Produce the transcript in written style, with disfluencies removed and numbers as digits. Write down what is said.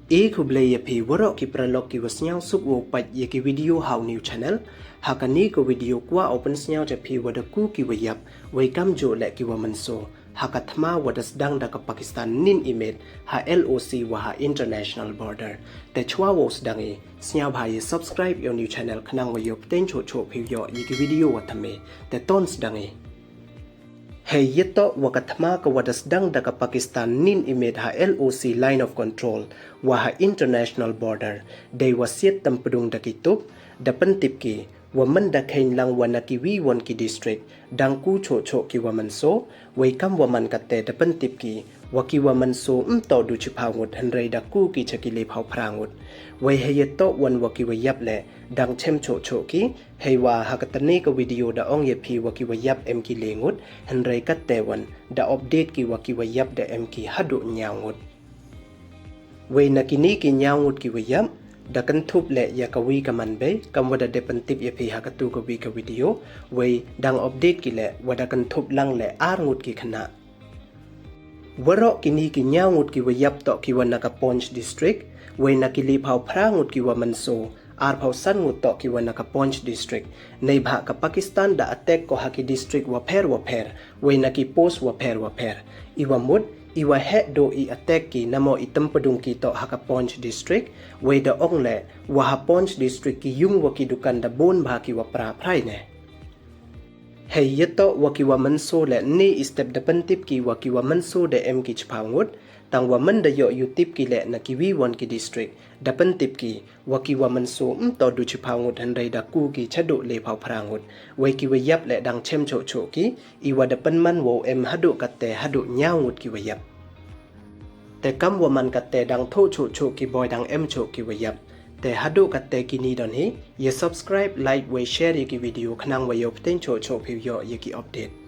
Kublaya pi warok ki pralog ki wasnyang suk wo pat ye ki video how new channel hakani ko video kwa open snyang ja pi wadaku ki wayap wai kam jo le ki wamanso hakathma wadas dang da ka Pakistan nin imet ha LOC wa ha international border te chwa wos dangi snya bha ye subscribe your new channel khnang wa yop ten cho cho pi yo ye ki video wa thame te tons dangi Hey yeto wakathma ka wadas dang da ka Pakistan nin imet ha LOC line of control wa ha international border dei wasiat tampadung da kitup da pentip ki waman da khain lang wana ki wi won ki district dang ku cho cho ki waman so wai kam waman ka te da pentip ki waki waman so to du chi phawngut hanrei da ku ki chaki le phaw phrangut wai he yeto wan waki wayap le dang chem cho cho ki heiwa hakatane ka video da ong ye phi waki wayap em ki lengut hanrei kat te wan da update ki waki wayap da em ki hadu nyangut wai nakini ki nyangut ki wayap da kan thup le ya ka wi ka man be kam wada de pantip ye phi hakatu ka wi ka video wai dang update ki le wada kan thup lang le ar ngut ki khana warok kini ki nyangut ki wayap to ki wana ka Ponch district wai nakili phaw phrangut ki wamanso ar phaw san ngut to ki wana ka Ponch district nei bha ka Pakistan da attack ko haki district wa pher wai naki post wa pher iwa mud iwa he do I attack ki namo itam padung ki to haka Ponch district wai da ong le wa ha Ponch district ki yung wa ki dukan da bon bha ki wa pra phrai ne Hey yeto waki wa manso le ni step da pentip ki waki wa manso de em ki chpangut tang wa man da yo youtube ki le na ki wi won ki district da pentip ki waki wa manso to du chpangut han dai da ku ki chadu le phau phrangut wai ki wa yap le dang chem cho cho ki I wa da pan man wo em hadu katte hadu nyaungut ki wa yap te kam wa man katte dang tho cho cho ki boy dang em cho ki wa yap te hadu katte kini don hi ye subscribe like we share ye ki video khnang wa yo ten cho cho phi yo ye ki update